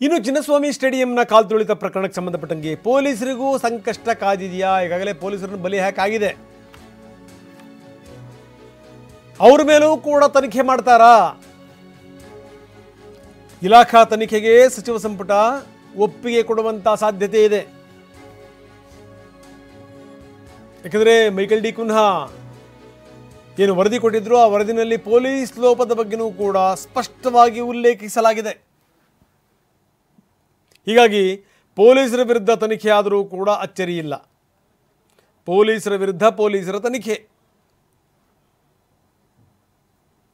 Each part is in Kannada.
ಇನ್ನು ಚಿನ್ನಸ್ವಾಮಿ ಸ್ಟೇಡಿಯಂನ ಕಾಲ್ತುಳಿತ ಪ್ರಕರಣಕ್ಕೆ ಸಂಬಂಧಪಟ್ಟಂಗೆ ಪೊಲೀಸರಿಗೂ ಸಂಕಷ್ಟ ಕಾದಿದೆಯಾ? ಈಗಾಗಲೇ ಪೊಲೀಸರನ್ನು ಬಲಿ ಹಾಕಾಗಿದೆ. ಅವ್ರ ಮೇಲೂ ಕೂಡ ತನಿಖೆ ಮಾಡ್ತಾರಾ? ಇಲಾಖಾ ತನಿಖೆಗೆ ಸಚಿವ ಸಂಪುಟ ಒಪ್ಪಿಗೆ ಕೊಡುವಂತ ಸಾಧ್ಯತೆ ಇದೆ. ಯಾಕಂದ್ರೆ ಮೈಕಲ್ ಡಿ ಕುನ್ಹಾ ಏನು ವರದಿ ಕೊಟ್ಟಿದ್ರು, ಆ ವರದಿನಲ್ಲಿ ಪೊಲೀಸ್ ಲೋಪದ ಬಗ್ಗೆನೂ ಕೂಡ ಸ್ಪಷ್ಟವಾಗಿ ಉಲ್ಲೇಖಿಸಲಾಗಿದೆ. ಹೀಗಾಗಿ ಪೊಲೀಸರ ವಿರುದ್ಧ ತನಿಖೆ ಆದರೂ ಕೂಡ ಅಚ್ಚರಿ ಇಲ್ಲ. ಪೊಲೀಸರ ವಿರುದ್ಧ ಪೊಲೀಸರ ತನಿಖೆ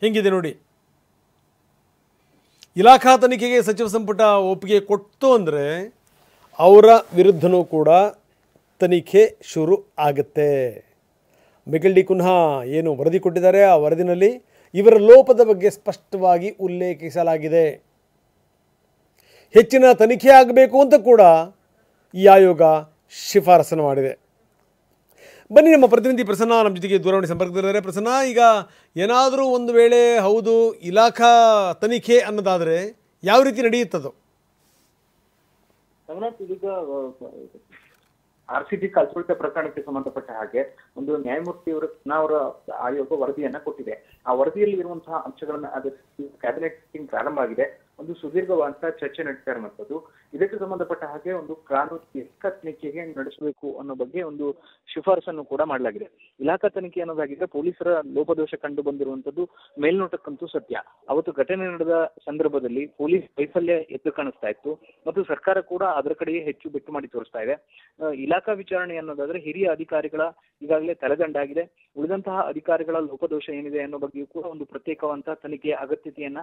ಹೆಂಗಿದೆ ನೋಡಿ. ಇಲಾಖಾ ತನಿಖೆಗೆ ಸಚಿವ ಸಂಪುಟ ಒಪ್ಪಿಗೆ ಕೊಟ್ಟು ಅಂದರೆ ಅವರ ವಿರುದ್ಧನೂ ಕೂಡ ತನಿಖೆ ಶುರು ಆಗುತ್ತೆ. ಮೈಕಲ್ ಡಿ ಕುನ್ಹಾ ಏನು ವರದಿ ಕೊಟ್ಟಿದ್ದಾರೆ, ಆ ವರದಿನಲ್ಲಿ ಇವರ ಲೋಪದ ಬಗ್ಗೆ ಸ್ಪಷ್ಟವಾಗಿ ಉಲ್ಲೇಖಿಸಲಾಗಿದೆ. ಹೆಚ್ಚಿನ ತನಿಖೆ ಆಗಬೇಕು ಅಂತ ಕೂಡ ಈ ಆಯೋಗ ಶಿಫಾರಸನ್ನು ಮಾಡಿದೆ. ಬನ್ನಿ, ನಮ್ಮ ಪ್ರತಿನಿಧಿ ಪ್ರಸನ್ನ ನಮ್ಮ ಜೊತೆಗೆ ದೂರವಾಣಿ ಸಂಪರ್ಕದಲ್ಲಿದ್ದಾರೆ. ಪ್ರಸನ್ನ, ಈಗ ಏನಾದರೂ ಒಂದು ವೇಳೆ ಹೌದು ಇಲಾಖಾ ತನಿಖೆ ಅನ್ನೋದಾದರೆ ಯಾವ ರೀತಿ ನಡೆಯುತ್ತದು? ಇದೀಗ RCB ಕಾಲ್ತುಳಿತ ಪ್ರಕರಣಕ್ಕೆ ಸಂಬಂಧಪಟ್ಟ ಹಾಗೆ ಒಂದು ನ್ಯಾಯಮೂರ್ತಿಯವರ ಅವರ ಆಯೋಗ ವರದಿಯನ್ನ ಕೊಟ್ಟಿದೆ. ಆ ವರದಿಯಲ್ಲಿ ಇರುವಂತಹ ಅಂಶಗಳನ್ನ ಕ್ಯಾಬಿನೆಟ್ ಮೀಟಿಂಗ್ ಪ್ರಾರಂಭ ಆಗಿದೆ. ಒಂದು ಸುದೀರ್ಘವಾದಂತಹ ಚರ್ಚೆ ನಡೀತಾ ಇರುವಂತದ್ದು. ಇದಕ್ಕೆ ಸಂಬಂಧಪಟ್ಟ ಹಾಗೆ ಒಂದು ಕಾನೂನು ತನಿಖೆಗೆ ನಡೆಸಬೇಕು ಅನ್ನೋ ಬಗ್ಗೆ ಒಂದು ಶಿಫಾರಸನ್ನು ಕೂಡ ಮಾಡಲಾಗಿದೆ. ಇಲಾಖಾ ತನಿಖೆ ಅನ್ನೋದಾಗಿದ್ರೆ ಪೊಲೀಸರ ಲೋಪದೋಷ ಕಂಡು ಬಂದಿರುವಂತದ್ದು ಮೇಲ್ನೋಟಕ್ಕಂತೂ ಸತ್ಯ. ಅವತ್ತು ಘಟನೆ ನಡೆದ ಸಂದರ್ಭದಲ್ಲಿ ಪೊಲೀಸ್ ವೈಫಲ್ಯ ಎದ್ದು ಕಾಣಿಸ್ತಾ ಇತ್ತು ಮತ್ತು ಸರ್ಕಾರ ಕೂಡ ಅದರ ಕಡೆಗೆ ಹೆಚ್ಚು ಬೆಟ್ಟು ಮಾಡಿ ತೋರಿಸ್ತಾ ಇದೆ. ಇಲಾಖಾ ವಿಚಾರಣೆ ಅನ್ನೋದಾದ್ರೆ ಹಿರಿಯ ಅಧಿಕಾರಿಗಳ ಈಗಾಗಲೇ ತಲೆದಂಡಾಗಿದೆ. ಉಳಿದಂತಹ ಅಧಿಕಾರಿಗಳ ಲೋಪದೋಷ ಏನಿದೆ ಅನ್ನೋ ಬಗ್ಗೆಯೂ ಕೂಡ ಒಂದು ಪ್ರತ್ಯೇಕವಂತಹ ತನಿಖೆಯ ಅಗತ್ಯತೆಯನ್ನ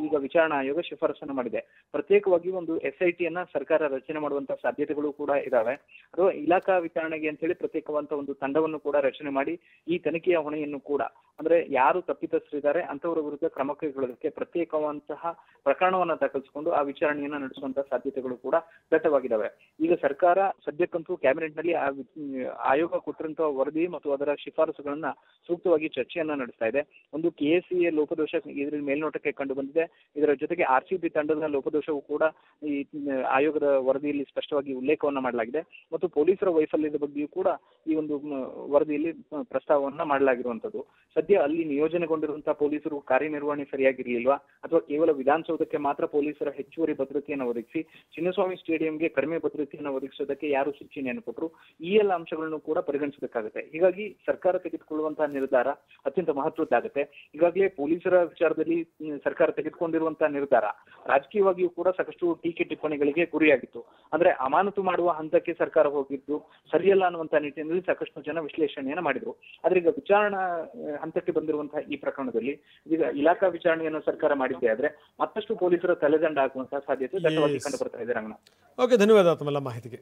ಈಗ ವಿಚಾರಣಾ ಆಯೋಗ ಶಿಫಾರಸನ್ನು ಮಾಡಿದೆ. ಪ್ರತ್ಯೇಕವಾಗಿ ಒಂದು SIT ಯನ್ನ ಸರ್ಕಾರ ರಚನೆ ಮಾಡುವಂತಹ ಸಾಧ್ಯತೆಗಳು ಕೂಡ ಇದಾವೆ. ಅಥವಾ ಇಲಾಖಾ ವಿಚಾರಣೆಗೆ ಅಂತ ಹೇಳಿ ಪ್ರತ್ಯೇಕವಂತ ಒಂದು ತಂಡವನ್ನು ಕೂಡ ರಚನೆ ಮಾಡಿ ಈ ತನಿಖೆಯ ಹೊಣೆಯನ್ನು ಕೂಡ ಅಂದ್ರೆ ಯಾರು ತಪ್ಪಿತಸ್ಥರಿದ್ದಾರೆ ಅಂತವರ ವಿರುದ್ಧ ಕ್ರಮ ಕೈಗೊಳ್ಳೋದಕ್ಕೆ ಪ್ರತ್ಯೇಕವಂತಹ ಪ್ರಕರಣವನ್ನ ದಾಖಲಿಸಿಕೊಂಡು ಆ ವಿಚಾರಣೆಯನ್ನ ನಡೆಸುವಂತಹ ಸಾಧ್ಯತೆಗಳು ಕೂಡ ದಟ್ಟವಾಗಿದ್ದಾವೆ. ಈಗ ಸರ್ಕಾರ ಸದ್ಯಕ್ಕಂತೂ ಕ್ಯಾಬಿನೆಟ್ ನಲ್ಲಿ ಆಯೋಗ ಕೊಟ್ಟಿರುವಂತಹ ವರದಿ ಮತ್ತು ಅದರ ಶಿಫಾರಸುಗಳನ್ನ ಸೂಕ್ತವಾಗಿ ಚರ್ಚೆಯನ್ನ ನಡೆಸ್ತಾ ಇದೆ. ಒಂದು KSCA ಲೋಪದೋಷ ಇದರ ಮೇಲ್ನೋಟಕ್ಕೆ ಕಂಡು ಬಂದಿದೆ. ಇದರ ಜೊತೆಗೆ RCB ತಂಡದ ಲೋಪದೋಷವೂ ಕೂಡ ಈ ಆಯೋಗದ ವರದಿಯಲ್ಲಿ ಸ್ಪಷ್ಟವಾಗಿ ಉಲ್ಲೇಖವನ್ನ ಮಾಡಲಾಗಿದೆ ಮತ್ತು ಪೊಲೀಸರ ವೈಫಲ್ಯದ ಬಗ್ಗೆಯೂ ಕೂಡ ಈ ಒಂದು ವರದಿಯಲ್ಲಿ ಪ್ರಸ್ತಾವವನ್ನ ಮಾಡಲಾಗಿರುವಂತದ್ದು. ಸದ್ಯ ಅಲ್ಲಿ ನಿಯೋಜನೆಗೊಂಡಿರುವಂತಹ ಪೊಲೀಸರು ಕಾರ್ಯನಿರ್ವಹಣೆ ಸರಿಯಾಗಿರ್ಲಿಲ್ವಾ ಅಥವಾ ಕೇವಲ ವಿಧಾನಸೌಧಕ್ಕೆ ಮಾತ್ರ ಪೊಲೀಸರ ಹೆಚ್ಚುವರಿ ಭದ್ರತೆಯನ್ನು ಒದಗಿಸಿ ಚಿನ್ನಸ್ವಾಮಿ ಸ್ಟೇಡಿಯಂಗೆ ಕಡಿಮೆ ಭದ್ರತೆಯನ್ನು ಒದಗಿಸೋದಕ್ಕೆ ಯಾರು ಸೂಚನೆಯನ್ನು ಕೊಟ್ಟರು, ಈ ಎಲ್ಲ ಅಂಶಗಳನ್ನು ಕೂಡ ಪರಿಗಣಿಸಬೇಕಾಗುತ್ತೆ. ಹೀಗಾಗಿ ಸರ್ಕಾರ ತೆಗೆದುಕೊಳ್ಳುವಂತಹ ನಿರ್ಧಾರ ಅತ್ಯಂತ ಮಹತ್ವದ್ದಾಗುತ್ತೆ. ಈಗಾಗಲೇ ಪೊಲೀಸರ ವಿಚಾರದಲ್ಲಿ ಸರ್ಕಾರ ತೆಗೆದುಕೊಂಡಿರುವಂತಹ ನಿರ್ಧಾರ ರಾಜಕೀಯವಾಗಿಯೂ ಕೂಡ ಸಾಕಷ್ಟು ಟೀಕೆ ಟಿಪ್ಪಣಿಗಳಿಗೆ ಗುರಿಯಾಗಿತ್ತು. ಅಂದ್ರೆ ಅಮಾನತು ಮಾಡುವ ಹಂತಕ್ಕೆ ಸರ್ಕಾರ ಹೋಗಿದ್ದು ಸರಿಯಲ್ಲ ಅನ್ನುವಂತಹ ನಿಟ್ಟಿನಲ್ಲಿ ಸಾಕಷ್ಟು ಜನ ವಿಶ್ಲೇಷಣೆಯನ್ನ ಮಾಡಿದ್ರು. ಆದ್ರೆ ಈಗ ವಿಚಾರಣಾ ಹಂತಕ್ಕೆ ಬಂದಿರುವಂತಹ ಈ ಪ್ರಕರಣದಲ್ಲಿ ಈಗ ಇಲಾಖಾ ವಿಚಾರಣೆಯನ್ನು ಸರ್ಕಾರ ಮಾಡಿದ್ದೆ ಆದ್ರೆ ಮತ್ತಷ್ಟು ಪೊಲೀಸರ ತಲೆದಂಡ ಆಗುವಂತಹ ಸಾಧ್ಯತೆ ದಟ್ಟವಾಗಿ ಕಂಡು ಬರ್ತಾ ಇದೆ. ರಂಗನಾಥ್, ಓಕೆ, ಧನ್ಯವಾದ ತಮ್ಮೆಲ್ಲ ಮಾಹಿತಿಗೆ.